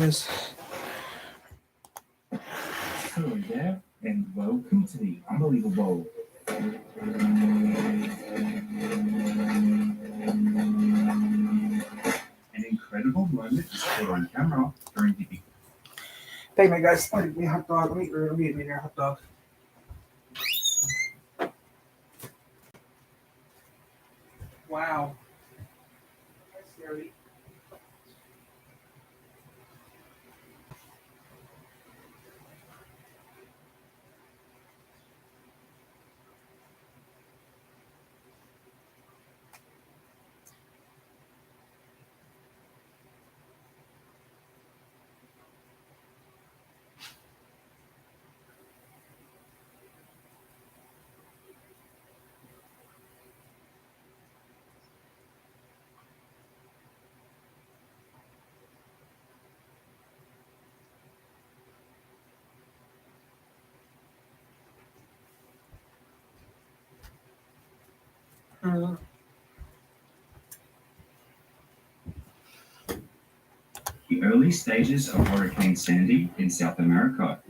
Yes. Hello there, and welcome to the Unbelievable. An incredible moment is caught on camera during the big. Hey, man, guys. Let me hot dog. Let me eat me a hot dog. Wow. That's scary. The early stages of Hurricane Sandy in South America.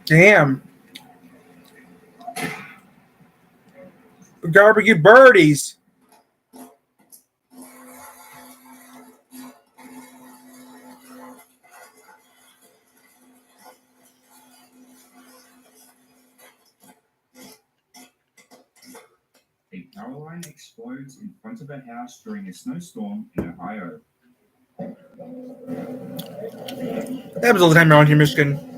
Damn. Barbecue birdies. A power line explodes in front of a house during a snowstorm in Ohio. That was all the time around here, Michigan.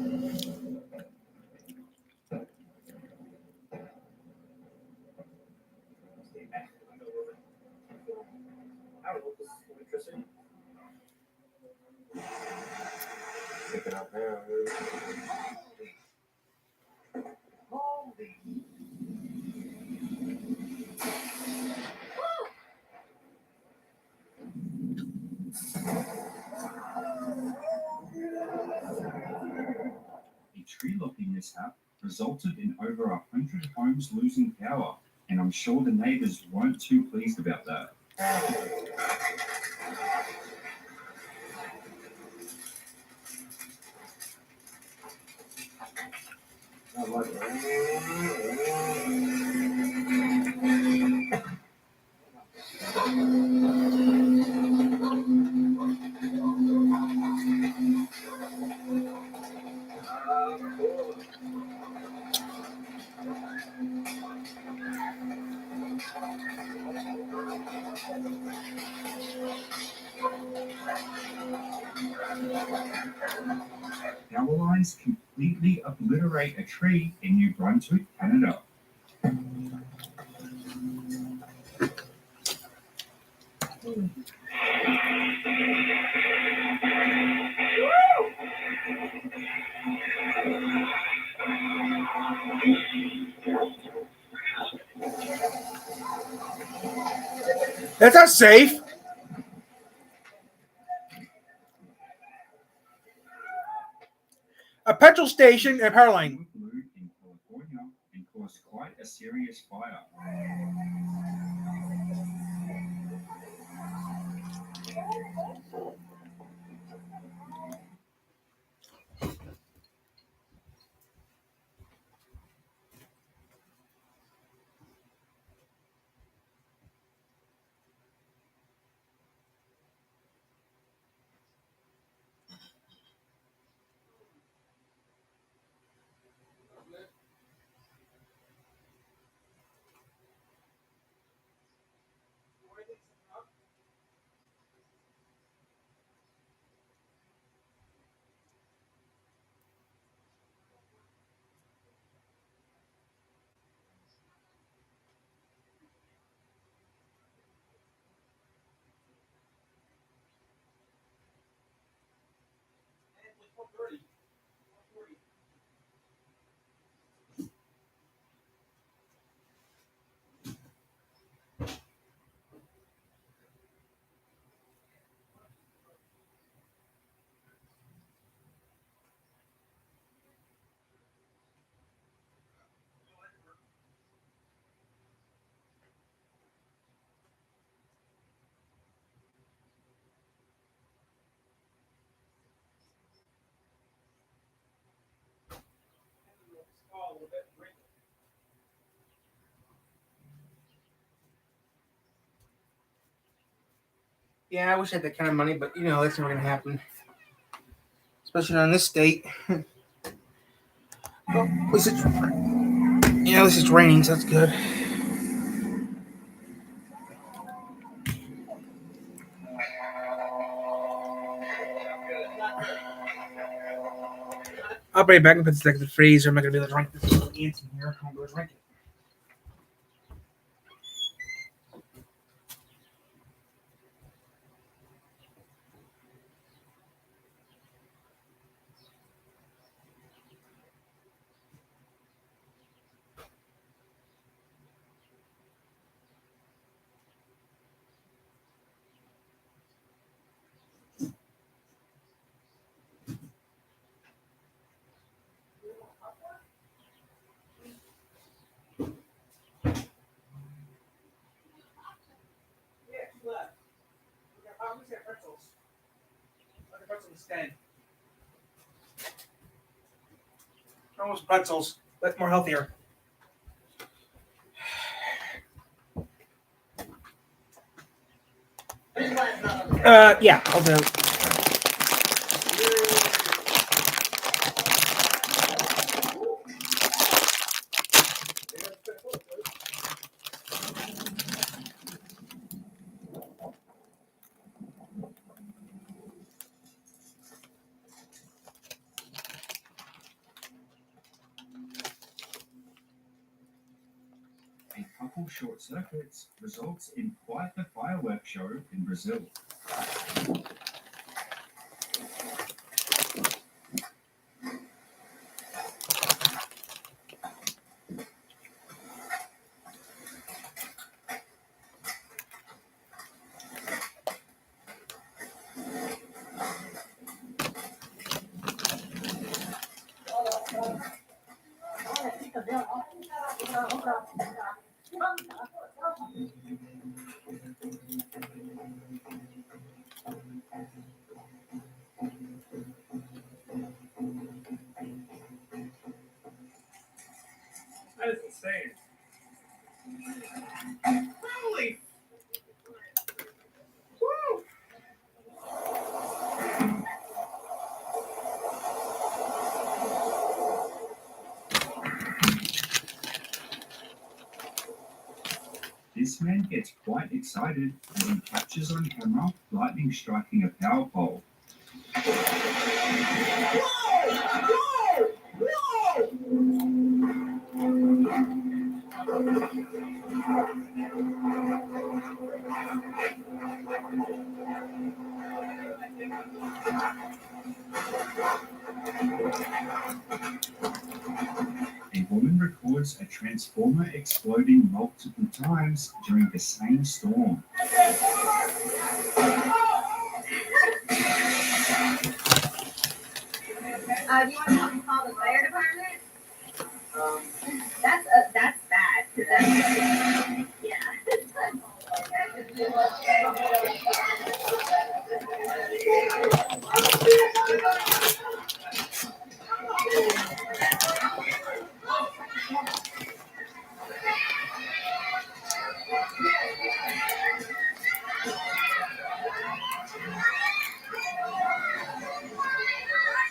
A tree lopping mishap resulted in over 100 homes losing power, and I'm sure the neighbors weren't too pleased about that. Power lines completely obliterate a tree in New Brunswick, Canada. That's not safe. A petrol station and power line. Blew in California and caused quite a serious fire. Yeah, I wish I had that kind of money, but that's never gonna happen. Especially not in this state. Well, at least it's raining, so that's good. I'll bring it back and put this in the freezer. I'm not gonna be able to drink this ants in here. I'm gonna go drink it. Pretzels. Pretzels instead. Almost pretzels, but more healthier. Yeah, I'll do. A couple short circuits results in quite the fireworks show in Brazil. That is insane. Holy! Woo! This man gets quite excited when he captures on camera lightning striking a power pole. A woman records a transformer exploding multiple times during the same storm. Do you want to call the fire department? That's bad. Yeah.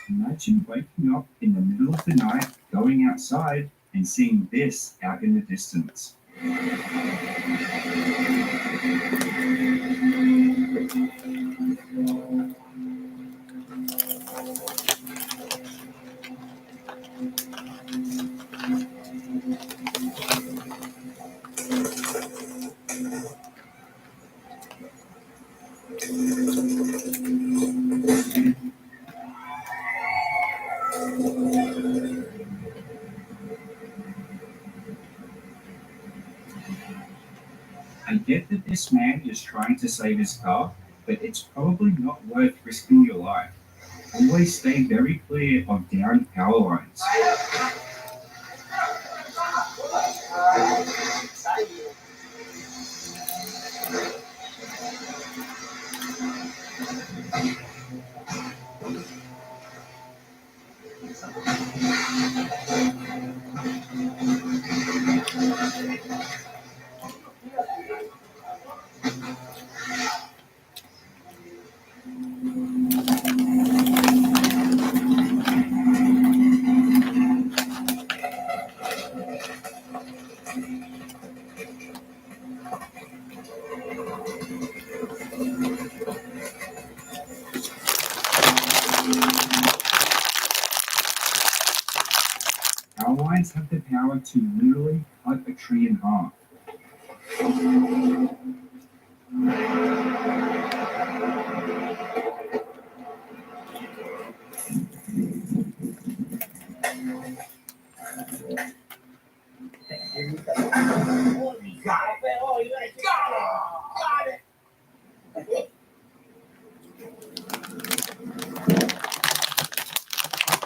Imagine waking up in the middle of the night, going outside, and seeing this out in the distance. I get that this man is trying to save his car, but it's probably not worth risking your life. Always stay very clear of downed power lines. lines have the power to literally cut a tree in half.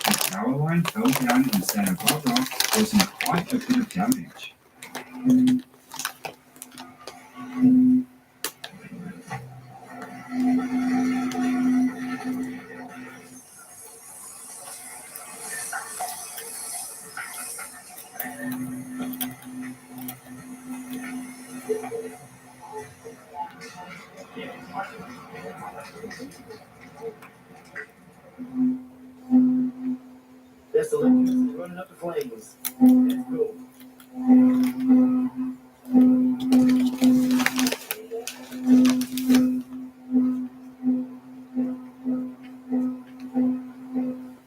The power line fell down in Santa Barbara, causing quite a bit of damage. That's the Olympians running up the flames. Let's go.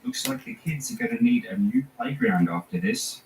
Looks like the kids are going to need a new playground after this.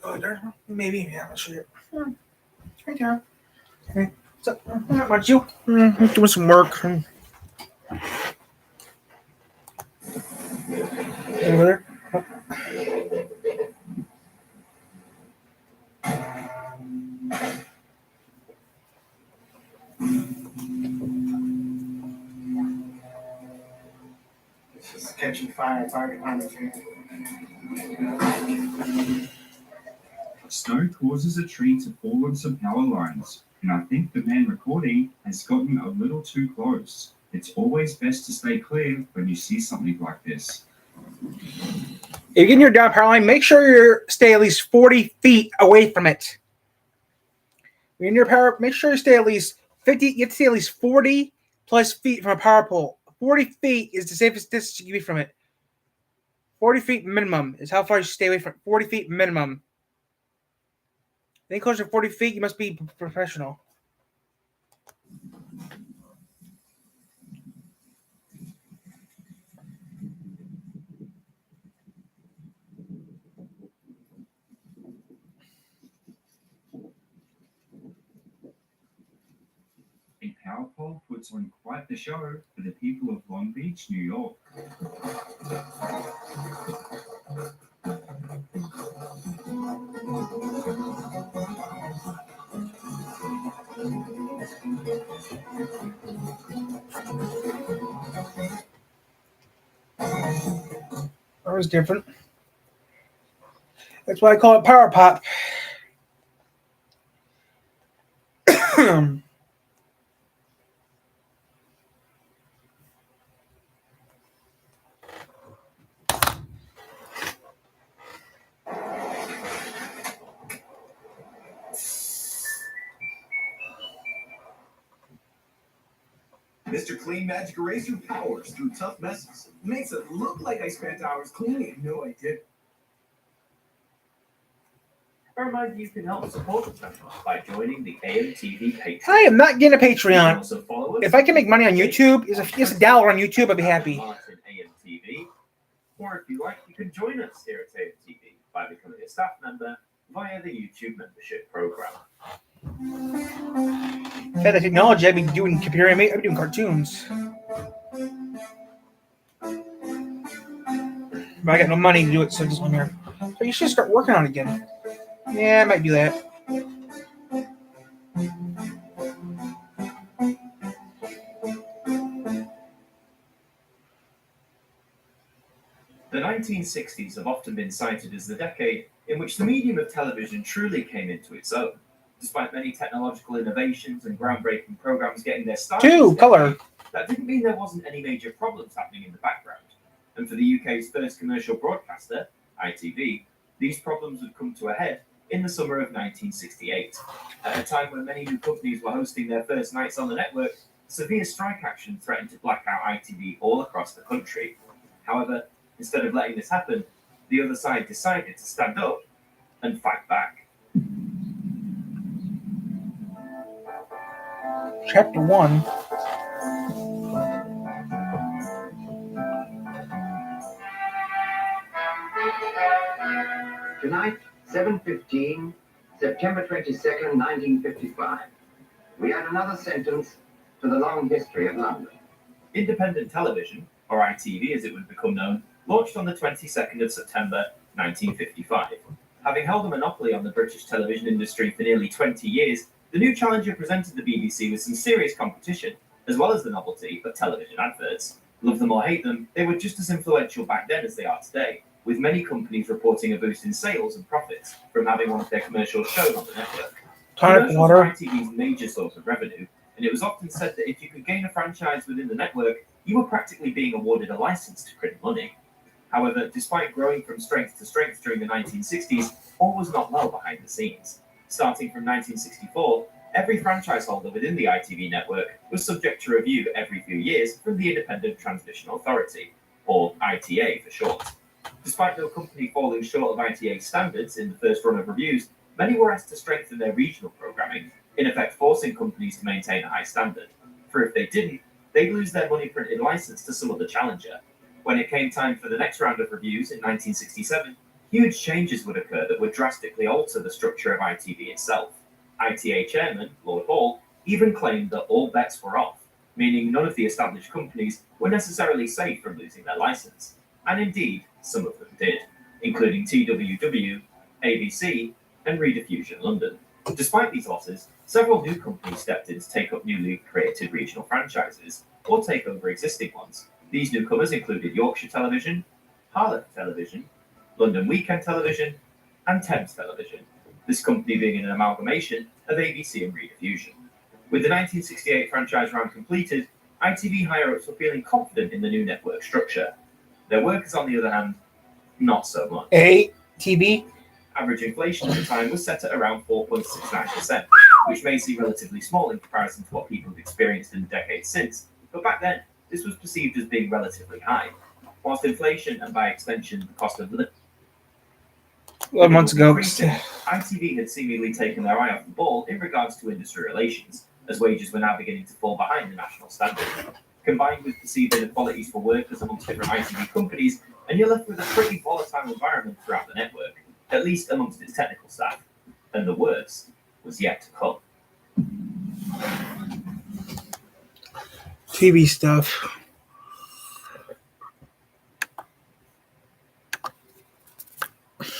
Oh, there. Maybe. Yeah, I'll show you. Right there. Okay. So, not much. You doing some work. Over there. It's just catching fire, fire department here. Snow causes a tree to fall on some power lines, and I think the man recording has gotten a little too close. It's always best to stay clear when you see something like this. If you get near down power line, make sure you stay at least 40 feet away from it. When you're near power, make sure you stay at least 50. You have to stay at least 40 plus feet from a power pole. 40 feet is the safest distance you can be from it. 40 feet minimum is how far you stay away from it. 40 feet minimum. Any closer to 40 feet, you must be professional. A power pole puts on quite the show for the people of Long Beach, New York. That was different. That's why I call it power pop. Mr. Clean Magic Eraser powers through tough messes. Makes it look like I spent hours cleaning. No, I didn't. I remind you can help support the channel by joining the AMTV Patreon. I am not getting a You can Patreon. also follow us If I can make money on YouTube, just $1 on YouTube, I'd be happy. Martin AMTV. Or if you like, you can join us here at AMTV by becoming a staff member via the YouTube membership program. If I had the technology, I'd be doing computer animation, I'd be doing cartoons. But I got no money to do it, so just one here. So you should start working on it again. Yeah, I might do that. 1960s have often been cited as the decade in which the medium of television truly came into its own. Despite many technological innovations and groundbreaking programs getting their start, Two color. that didn't mean there wasn't any major problems happening in the background. And for the UK's first commercial broadcaster, ITV, these problems would come to a head in the summer of 1968. At a time when many new companies were hosting their first nights on the network, severe strike action threatened to black out ITV all across the country. However, instead of letting this happen, the other side decided to stand up and fight back. Chapter 1. Tonight, 7:15, September 22nd, 1955. We add another sentence to the long history of London. Independent television, or ITV as it would become known, launched on the 22nd of September 1955. Having held a monopoly on the British television industry for nearly 20 years, the new challenger presented the BBC with some serious competition, as well as the novelty of television adverts. Love them or hate them, they were just as influential back then as they are today, with many companies reporting a boost in sales and profits from having one of their commercials shown on the network. Tonic Commercials water. were ITV's major source of revenue, and it was often said that if you could gain a franchise within the network, you were practically being awarded a license to print money. However, despite growing from strength to strength during the 1960s, all was not well behind the scenes. Starting from 1964, every franchise holder within the ITV network was subject to review every few years from the Independent Transmission Authority, or ITA for short. Despite no company falling short of ITA standards in the first run of reviews, many were asked to strengthen their regional programming, in effect forcing companies to maintain a high standard. For if they didn't, they'd lose their money-printed license to some other challenger. When it came time for the next round of reviews in 1967, huge changes would occur that would drastically alter the structure of ITV itself. ITA chairman, Lord Hall, even claimed that all bets were off, meaning none of the established companies were necessarily safe from losing their license. And indeed, some of them did, including TWW, ABC, and Rediffusion London. Despite these losses, several new companies stepped in to take up newly created regional franchises, or take over existing ones. These newcomers included Yorkshire Television, Harlech Television, London Weekend Television, and Thames Television, this company being an amalgamation of ABC and Rediffusion. With the 1968 franchise round completed, ITV higher-ups were feeling confident in the new network structure. Their workers, on the other hand, not so much. ATV. Average inflation at the time was set at around 4.69%, which may seem relatively small in comparison to what people have experienced in the decades since, but back then, this was perceived as being relatively high. Whilst inflation and by extension the cost of living 11 months ago. ITV had seemingly taken their eye off the ball in regards to industry relations, as wages were now beginning to fall behind the national standard. Combined with perceived inequalities for workers amongst different ITV companies, and you're left with a pretty volatile environment throughout the network, at least amongst its technical staff. And the worst was yet to come. TV stuff.